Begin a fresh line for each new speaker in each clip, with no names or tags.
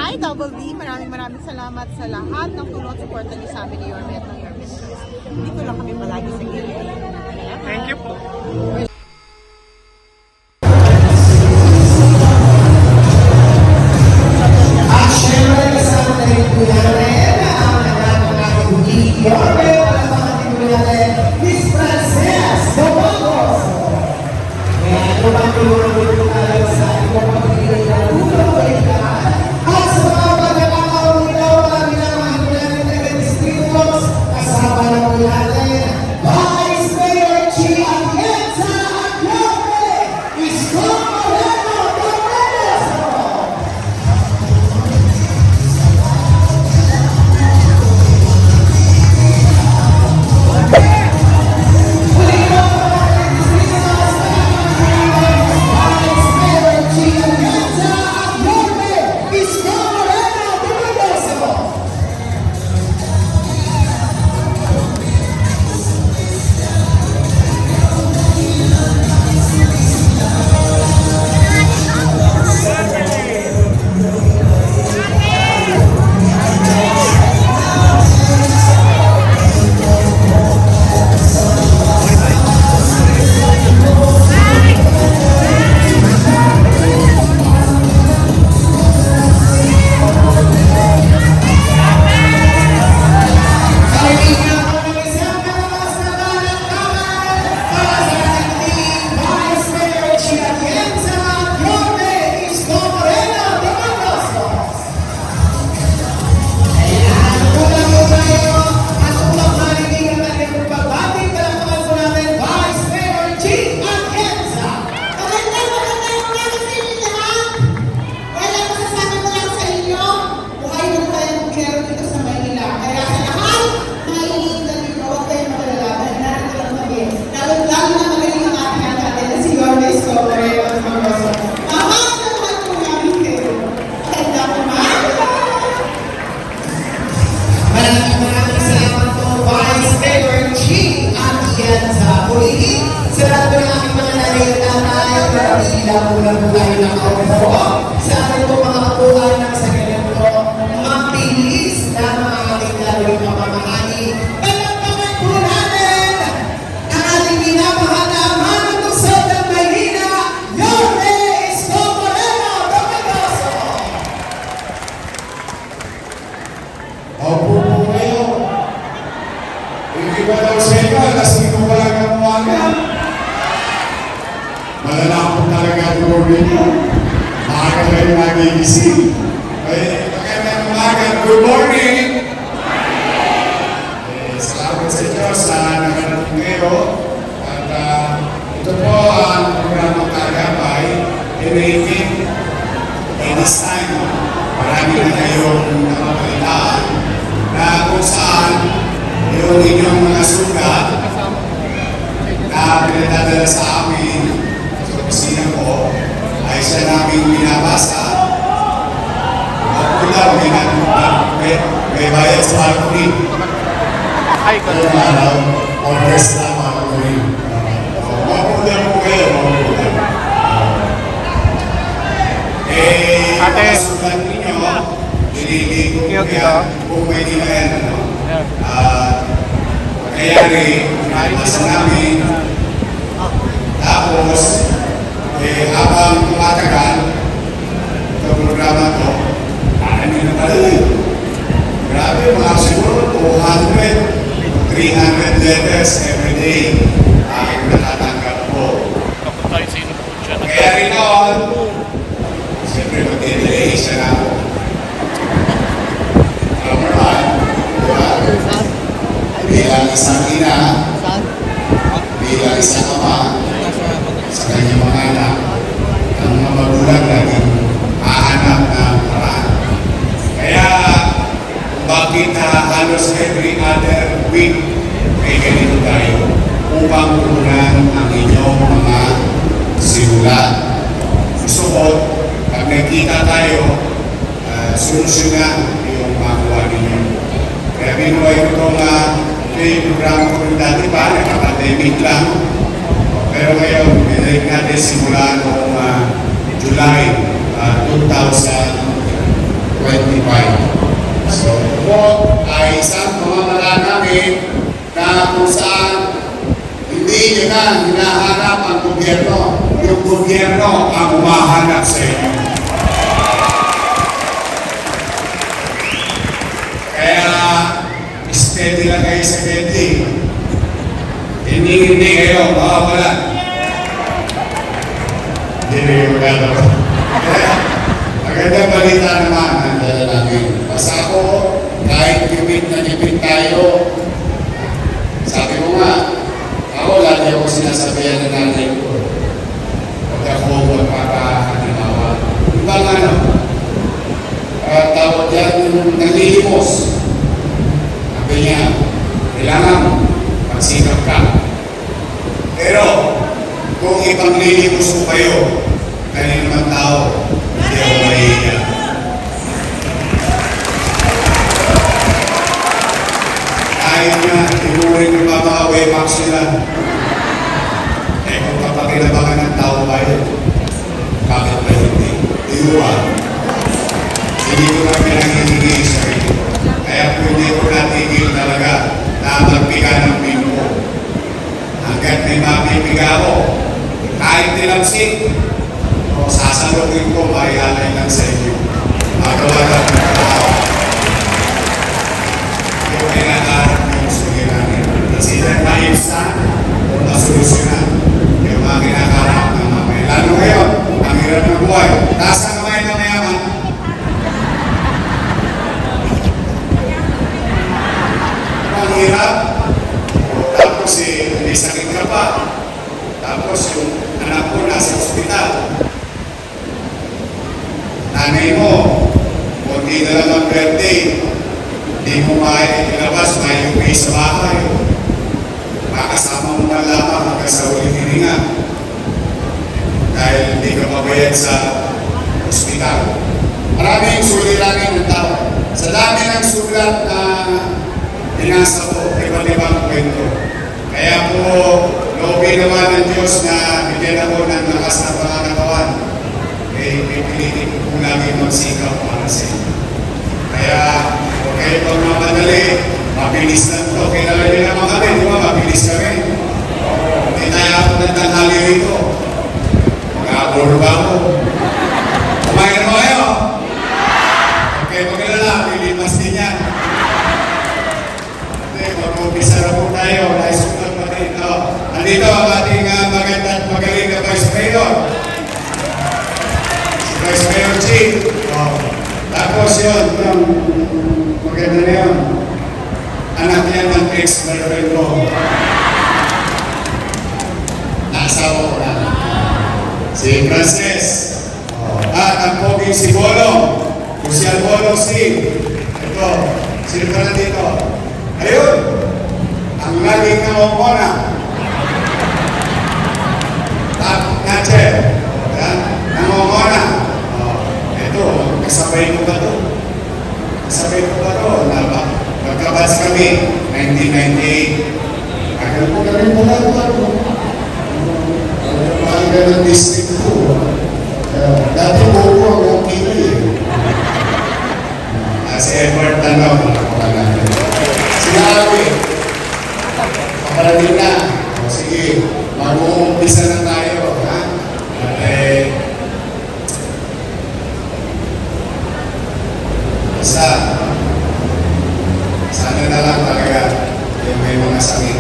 Hi, Double D. Maraming salamat sa lahat ng tulong at suporta niyo sa amin ni Yorme at ng Yorme Stress. Dito lang kami palagi sa gilid.
Thank you po.
At syempre, kasama na rin po natin ang anak ng ating Yorme. Palamahan din po natin, Miss Frances Domingos. Kaya ito bang tulungan po tayo sa ibang pagpili ng tulong balikan. At sa mga pagkakataon nito, marami na mga natin taga-distritos. Kasama na po natin, Vice Mayor Chi Atienza at Yorme. Isko Moreno Domingos. Maraming salamat po, Vice Mayor Chi Atienza. Muli, sa lahat po ng aming mga nanay, ilang muna po tayo nakaupo. Sa ating po mga kapuhan ng sa ganito, mabilis na mga ating gagawin pamamahali. Palagpagan po natin ang ating minamahal na manong lungsod ng Maynila, Yorme Isko Moreno Domingos.
Opo po kayo. Hindi ba daw sa inyo, alas 5 pa lang ang umaga? Malala po talaga ang Yorme niyo. Maaga kayo nagigising. Magandang umaga. Good morning! Salamat sa inyo sa nakarating ngayon. At ito po ang programang Kagabay. Rating in this time. Marami na kayong nakapalitaan na kung saan yung inyong mga sugat na pinadadala sa amin sa opisina ko ay siya namin binabasa. Ako daw, may bayad sa balcony.
Hi,
Ngayong araw, orders na balcony. Mapunan po kayo, mapunan.
Ate.
Mga sugat ninyo, nililigo ko
Cute,
yan kung may dinayan, ano? Kayari, nabasa namin. Tapos, habang tumatagal, itong programa ko, parang yun na pala yun. Grabe, mga siguro 200, 300 letters every day ang natatanggap ko.
Kapag tayo sino po siya.
Kaya rin noon, siyempre mag-delay siya na ako. Number one, diba? Bilang isang ina, bilang isang ama, sa kanyang mga anak, ang mga magulang lagi hahanap ng paraan. Kaya, bakit halos every other week may ganito tayo upang turunan ang inyong mga simulan. Gusto ko, pag nagkita tayo, solusyonan yung makuha ninyo. Kaya binuhay ko itong programa ko rin dati pa, nagka-pandemic lang. Pero ngayon, pinalik natin simula noong July 2019. So, po ay isang pamamaraan namin na kung saan hindi nyo na hinahanap ang gobyerno. Yung gobyerno ang umahanap sa inyo. Kaya, steady lang kayo sa bending. Hindi kayo mawawala. Hindi kayo magagawa. Magandang balita naman ang dala namin. Basta ako, kahit gipit na gipit tayo, sabi ko nga, ako lagi ako sinasabihan ng nanay ko. Huwag ako magpapakalimawa. Ibang ano, tawag yan yung nanlilimos. Sabi niya, kailangan magsikap ka. Pero, kung ipanglilimos ko kayo, kanino naman tao, hindi ako mahihiya. Kahit nga, tinurin yung mga way back sila. Eh, kung kapakinabangan ng tao ba yun, bakit ba hindi? Iuwan. Hindi ko na pinanghihingi sa inyo. Kaya kung hindi ko natigil talaga na magpiga ng bimbo. Hanggat may mapipiga ko, kahit nilamsik, sasalukin ko, maialay lang sa inyo. Magawa lang ng tao. Yung pinangarap ng suliranin. Sila maibsan o masolusyonan. Yung mga kinakarap ng mamay. Lalo ngayon, ang hirap ng buhay. Taas ang kamay na mayaman. Ang hirap. Tapos may sakit ka pa. Tapos yung anak ko nasa ospital. Nanay mo, kunti na lang ang birthday, hindi mo mailabas, may uwi sa bahay. Makasama mo na lamang hanggang sa uling hininga. Dahil hindi ka mabayad sa ospital. Maraming suliranin ng tao. Sa dami ng sulat na binasa ko, iba't-ibang kwento. Kaya po, loobin naman ng Diyos na bigyan ako ng lakas ng pangangatawan. Eh, pipilitin ko po namin magsikap para sa inyo. Kaya, huwag kayo pang mamadali, mabilis lang ito. Kailangan nyo naman kami, di ba? Mabilis kami. Hindi tayo ako ng tanghali rito. Mag-aabor ba ako? Kumain na ba kayo? Okay, mag-alala, pilipas din yan. Hindi, mag-umpisa na po tayo. Naisulat pa rin. Andito ang ating maganda at magaling na Vice Mayor. Vice Mayor Chief. Tapos yun, yung maganda na yun. Anak niya ng ex-girlfriend ko. Naasawa ko na. Si Frances. At ang poging si Bolong. Kung si Bolong Steve. Ito. Sino ka na dito? Ayun. Ang laging namumuna. Nacher. Namumuna. Ito, kasabay ko ba ito? Kasabay ko ba ito? Magkabas kami, 1998. Agad po kami mula ito. Ang ganang district ko. Dati po ko ang pili. Si Edward Tanong, sila Awi. Kaparating na. Sige, mag-uumpisa na tayo. Sana na lang talaga yung may mga sakit.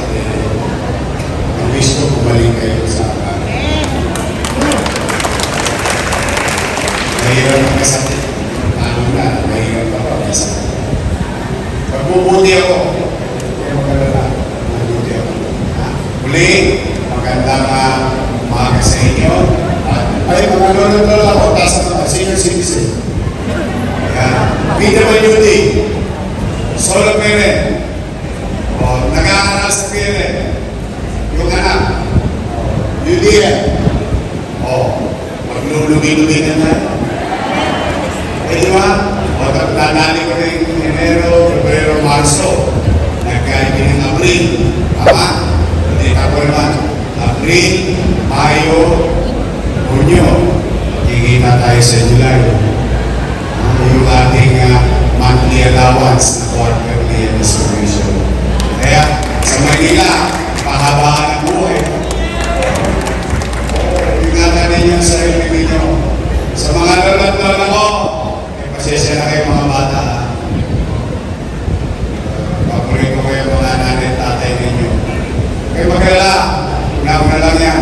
Ang wish ko bumalik kayo sa akin. Mahirap ang kasakit. Ano na, mahirap ako ang kasakit. Magbubuti ako. Kaya magkalala. Magbubuti ako. Muli, magandang umaga sa inyo. Ay, mga lolo-lolo ako, taas ako, senior citizen. PWD, solo parent, nag-aaral sa parent, yung anak, UDM, maglulubi-lubi na tayo. Eh di ba? Tatali ko rin Enero, Febrero, Marso, nagkaibig ng Abril, tama? Hindi ako naman, Abril, Mayo, Junyo, kikita tayo sa July. Yung ating Maynila, pahabaan ang buhay. Ingatan ninyo ang sarili ninyo. Sa mga lulot-lolo ko, pasensya na kayo mga bata. Paborito ko yung mga nanay at tatay ninyo. Kayo magkala, una-una lang yan.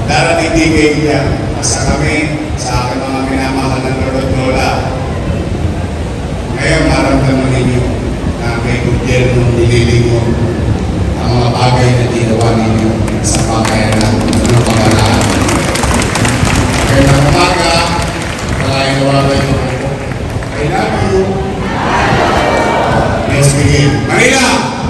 Darating tigil yan. Basta kami, sa aking mga minamahal ng lulot-lola. Ngayon, maramdaman ninyo na may gobyerno nililingon ang mga bagay na ginawa ninyo sa pamayanan ng pamalaan. Kaya ng umaga, palainawagan nyo ako. I love you. Let's begin. Manila!